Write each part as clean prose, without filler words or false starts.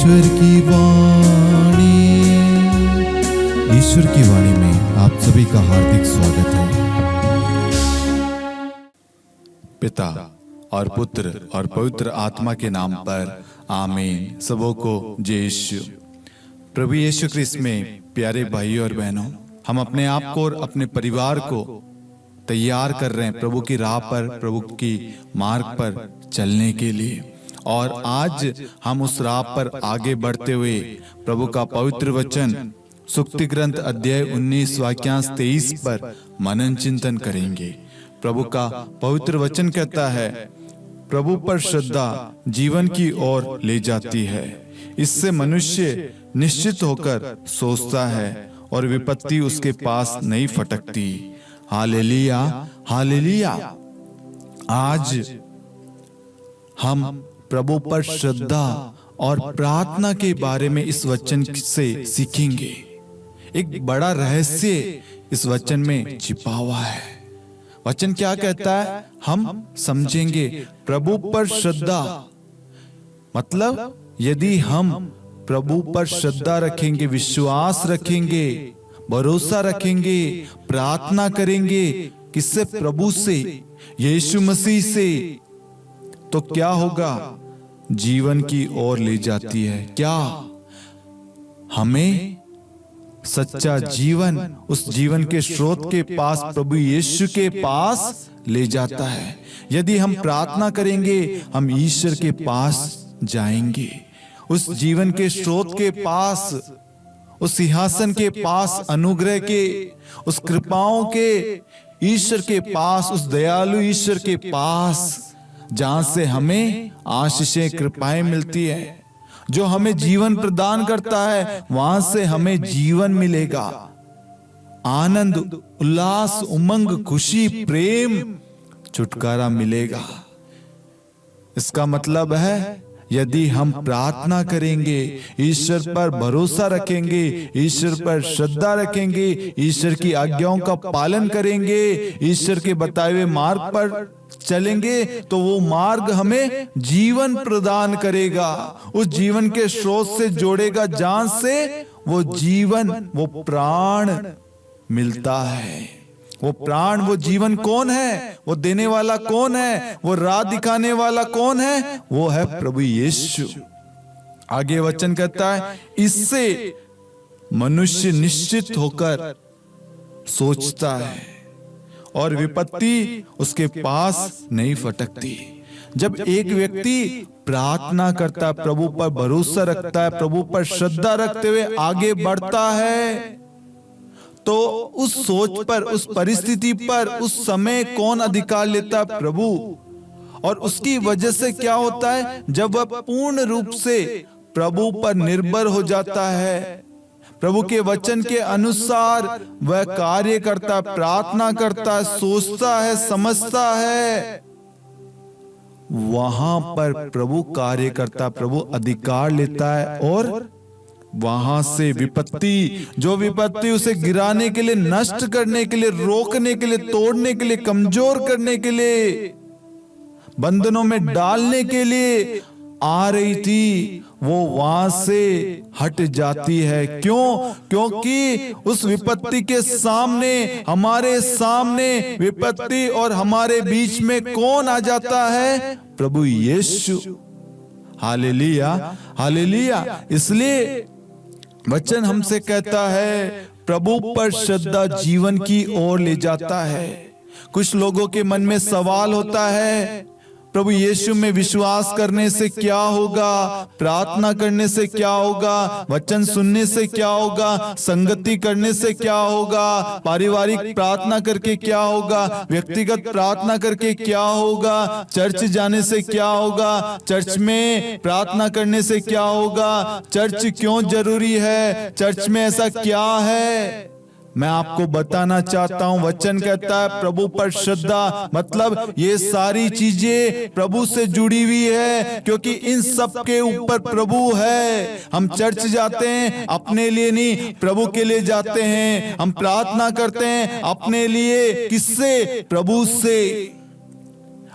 ईश्वर की वाणी में आप सभी का हार्दिक स्वागत है। पिता और पुत्र और पवित्र आत्मा के नाम पर आमीन। सबों को जय यीशु। प्रभु यीशु क्रिस्त में प्यारे भाइयों और बहनों, हम अपने आप को और अपने परिवार को तैयार कर रहे हैं प्रभु की राह पर, प्रभु की मार्ग पर चलने के लिए। और आज हम उस राह पर आगे बढ़ते हुए प्रभु का पवित्र वचन सुक्ति ग्रंथ अध्याय 19 वाक्यांश 23 पर मनन चिंतन करेंगे। प्रभु का पवित्र वचन कहता है, प्रभु पर श्रद्धा जीवन की ओर ले जाती है। इससे मनुष्य निश्चित होकर सोचता है और विपत्ति उसके पास नहीं फटकती। Hallelujah, hallelujah. आज हम प्रभु पर श्रद्धा और प्रार्थना के बारे में इस वचन से सीखेंगे। एक बड़ा रहस्य इस वचन में छिपा हुआ है। वचन क्या कहता है हम समझेंगे। प्रभु पर श्रद्धा मतलब यदि हम प्रभु पर श्रद्धा रखेंगे, विश्वास रखेंगे, भरोसा रखेंगे, प्रार्थना करेंगे, किससे? प्रभु से, यीशु मसीह से, तो क्या होगा? जीवन की ओर ले जाती है। क्या? हमें सच्चा जीवन, उस जीवन के स्रोत के पास, प्रभु यीशु के पास ले जाता है। यदि हम प्रार्थना करेंगे, हम ईश्वर के पास जाएंगे, उस जीवन के स्रोत के पास, उस सिंहासन के पास, अनुग्रह के, उस कृपाओं के ईश्वर के पास, उस दयालु ईश्वर के पास, जहां से हमें आशीषें, कृपाएं मिलती है, जो हमें जीवन प्रदान करता है, वहां से हमें जीवन मिलेगा। आनंद, उल्लास, उमंग, खुशी, प्रेम, छुटकारा मिलेगा। इसका मतलब है यदि हम प्रार्थना करेंगे, ईश्वर पर भरोसा रखेंगे, ईश्वर पर श्रद्धा रखेंगे, ईश्वर की आज्ञाओं का पालन करेंगे, ईश्वर के बताए हुए मार्ग पर चलेंगे, तो वो मार्ग हमें जीवन प्रदान करेगा, उस जीवन के स्रोत से जोड़ेगा, जहां से वो जीवन, वो प्राण मिलता है। वो प्राण, वो जीवन कौन है? वो देने वाला कौन है? वो राह दिखाने वाला कौन है? वो है प्रभु यीशु। आगे वचन कहता है, इससे मनुष्य निश्चित होकर सोचता है और विपत्ति उसके पास नहीं फटकती। जब एक व्यक्ति प्रार्थना करता है, प्रभु पर भरोसा रखता है, प्रभु पर श्रद्धा रखते हुए आगे बढ़ता है, तो उस सोच पर, उस परिस्थिति पर, उस समय कौन अधिकार लेता है? प्रभु। और उसकी वजह से क्या होता है? जब वह पूर्ण रूप से प्रभु पर निर्भर हो जाता है, प्रभु के वचन के अनुसार वह कार्य करता है, प्रार्थना करता है, सोचता है, समझता है, वहां पर प्रभु कार्य करता, प्रभु अधिकार लेता है और वहां से विपत्ति, जो विपत्ति उसे गिराने के लिए, नष्ट करने के लिए, रोकने के लिए, तोड़ने के लिए, कमजोर करने के लिए, बंधनों में डालने के लिए आ रही थी, वो वहां से हट जाती है। क्यों? क्योंकि उस विपत्ति के सामने, हमारे सामने विपत्ति और हमारे बीच में कौन आ जाता है? प्रभु यीशु। Hallelujah, hallelujah. इसलिए वचन हमसे कहता है, प्रभु पर श्रद्धा जीवन की ओर ले जाता है। कुछ लोगों के मन में सवाल होता है, प्रभु यीशु में विश्वास करने से क्या होगा? प्रार्थना करने से क्या होगा? वचन सुनने से क्या होगा? संगति करने से क्या होगा? पारिवारिक प्रार्थना करके क्या होगा? व्यक्तिगत प्रार्थना करके क्या होगा? चर्च जाने से क्या होगा? चर्च में प्रार्थना करने से क्या होगा? चर्च क्यों जरूरी है? चर्च में ऐसा क्या है? मैं आपको बताना चाहता हूं, वचन कहता है प्रभु पर श्रद्धा मतलब ये सारी चीजें प्रभु से जुड़ी हुई है, क्योंकि इन सब के ऊपर प्रभु है। हम चर्च जाते हैं अपने लिए नहीं, प्रभु के लिए जाते हैं। हम प्रार्थना करते हैं अपने लिए, किससे? प्रभु से।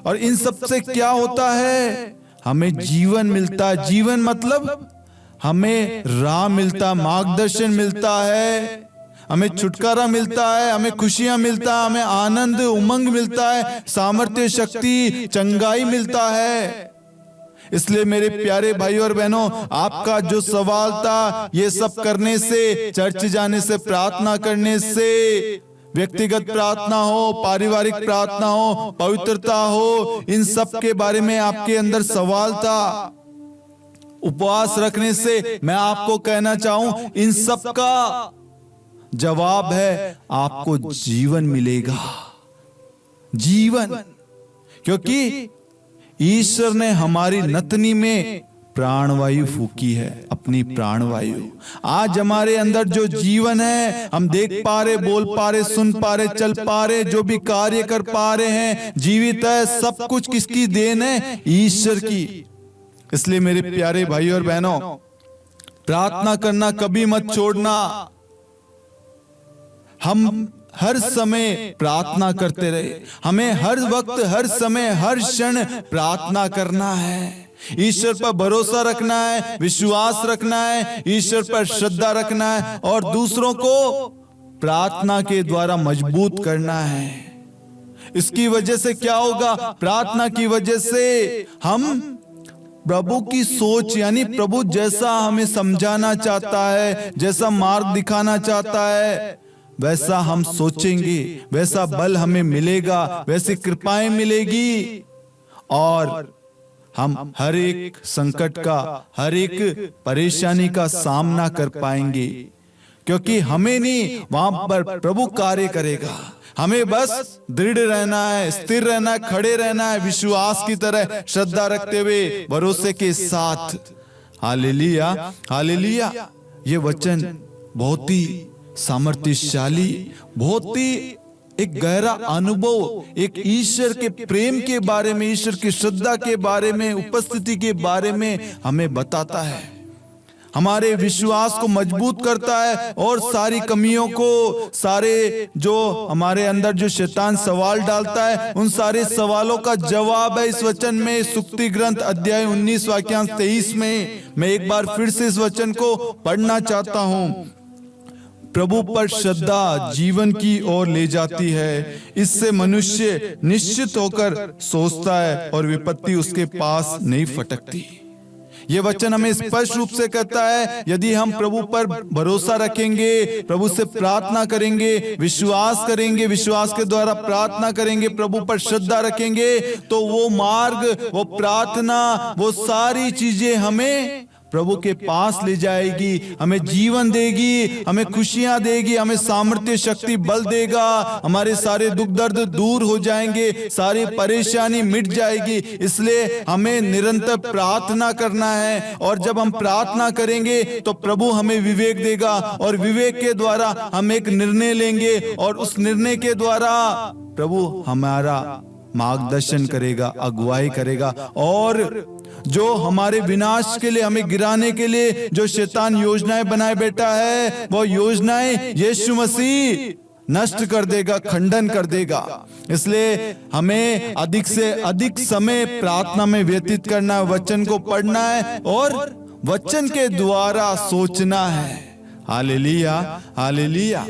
और इन सब से क्या होता है? हमें जीवन मिलता है। जीवन मतलब हमें राह मिलता, मार्गदर्शन मिलता है, हमें छुटकारा मिलता है, हमें खुशियां मिलता है, हमें आनंद उमंग मिलता है, सामर्थ्य, शक्ति, चंगाई मिलता है। इसलिए मेरे प्यारे भाई और बहनों, आपका जो सवाल था, ये सब करने से, चर्च जाने से, प्रार्थना करने से, व्यक्तिगत प्रार्थना हो, पारिवारिक प्रार्थना हो, पवित्रता हो, इन सब के बारे में आपके अंदर सवाल था। उपवास रखने से मैं आपको कहना चाहूं, इन सब का जवाब है, आपको जीवन मिलेगा, जीवन। क्योंकि ईश्वर ने हमारी नतनी में प्राणवायु फूकी है, अपनी प्राणवायु। आज हमारे अंदर जो जीवन है, हम देख पा रहे, बोल पा रहे, सुन पा रहे, चल पा रहे, जो भी कार्य कर पा रहे हैं, जीवित है, सब कुछ किसकी देन है? ईश्वर की। इसलिए मेरे प्यारे भाई और बहनों, प्रार्थना करना कभी मत छोड़ना। हम हर समय प्रार्थना करते रहे, हमें हर वक्त, हर समय, हर क्षण प्रार्थना करना है। ईश्वर पर भरोसा रखना है, विश्वास रखना है, ईश्वर पर श्रद्धा रखना है और दूसरों को प्रार्थना के द्वारा मजबूत करना है। इसकी वजह से क्या होगा? प्रार्थना की वजह से हम प्रभु की सोच, यानी प्रभु जैसा हमें समझाना चाहता है, जैसा मार्ग दिखाना चाहता है, वैसा हम सोचेंगे, वैसा बल हमें मिलेगा, वैसी कृपाएं मिलेगी और हम हर एक संकट का, हर एक परेशानी का सामना कर पाएंगे। क्योंकि हमें नहीं, वहां पर प्रभु कार्य करेगा। हमें बस दृढ़ रहना है, स्थिर रहना है, खड़े रहना है, विश्वास की तरह श्रद्धा रखते हुए, भरोसे के साथ। Hallelujah, hallelujah. ये वचन बहुत ही सामर्थ्यशाली, बहुत ही एक गहरा अनुभव, एक ईश्वर के प्रेम के बारे में, ईश्वर की श्रद्धा के बारे में, उपस्थिति के बारे में हमें बताता है। हमारे विश्वास को मजबूत करता है और सारी कमियों को, सारे जो हमारे अंदर जो शैतान सवाल डालता है, उन सारे सवालों का जवाब है इस वचन में। सुक्ति ग्रंथ अध्याय 19 वाक्यांश 23 में मैं एक बार फिर से इस वचन को पढ़ना चाहता हूं। प्रभु पर श्रद्धा जीवन की ओर ले जाती है, इससे मनुष्य निश्चित होकर सोचता है और विपत्ति उसके पास नहीं फटकती। ये वचन हमें स्पष्ट रूप से कहता है, यदि हम प्रभु पर भरोसा रखेंगे, प्रभु से प्रार्थना करेंगे, विश्वास करेंगे, विश्वास के द्वारा प्रार्थना करेंगे, प्रभु पर श्रद्धा रखेंगे, तो वो मार्ग, वो प्रार्थना, वो सारी चीजें हमें प्रभु के पास ले जाएगी, हमें जीवन देगी, हमें खुशियां देगी, हमें सामर्थ्य, शक्ति, बल देगा। हमारे सारे दुख दर्द दूर हो जाएंगे, सारी परेशानी मिट जाएगी। इसलिए हमें निरंतर प्रार्थना करना है और जब हम प्रार्थना करेंगे तो प्रभु हमें विवेक देगा और विवेक के द्वारा हम एक निर्णय लेंगे और उस निर्णय के द्वारा प्रभु हमारा मार्गदर्शन करेगा, अगुवाई करेगा और जो हमारे विनाश के लिए, हमें गिराने के लिए जो शैतान योजनाएं बनाए बैठा है, वो योजनाएं यीशु मसीह नष्ट कर देगा, खंडन कर देगा। इसलिए हमें अधिक से अधिक समय प्रार्थना में व्यतीत करना है, वचन को पढ़ना है और वचन के द्वारा सोचना है। Hallelujah, hallelujah.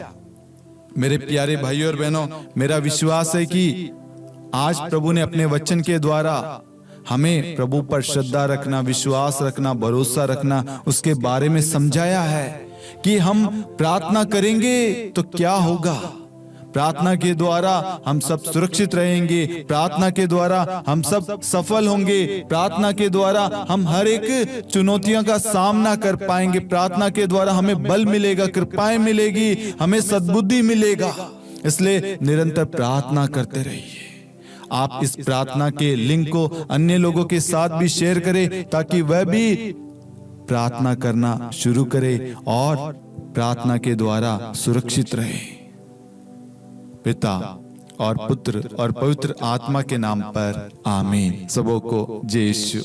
मेरे प्यारे भाइयों और बहनों, मेरा विश्वास है कि आज प्रभु ने अपने वचन के द्वारा हमें प्रभु पर श्रद्धा रखना, विश्वास रखना, भरोसा रखना, उसके बारे में समझाया है कि हम प्रार्थना करेंगे तो क्या होगा। प्रार्थना के द्वारा हम सब सुरक्षित रहेंगे, प्रार्थना के द्वारा हम सब सफल होंगे, प्रार्थना के द्वारा हम हर एक चुनौतियों का सामना कर पाएंगे, प्रार्थना के द्वारा हमें बल मिलेगा, कृपाएं मिलेगी, हमें सद्बुद्धि मिलेगा। इसलिए निरंतर प्रार्थना करते रहिए। आप इस प्रार्थना के लिंक को अन्य लोगों के साथ भी शेयर करें ताकि वह भी प्रार्थना करना शुरू करे और प्रार्थना के द्वारा सुरक्षित रहे। पिता और पुत्र और पवित्र आत्मा के नाम पर आमीन। सबों को जय यीशु।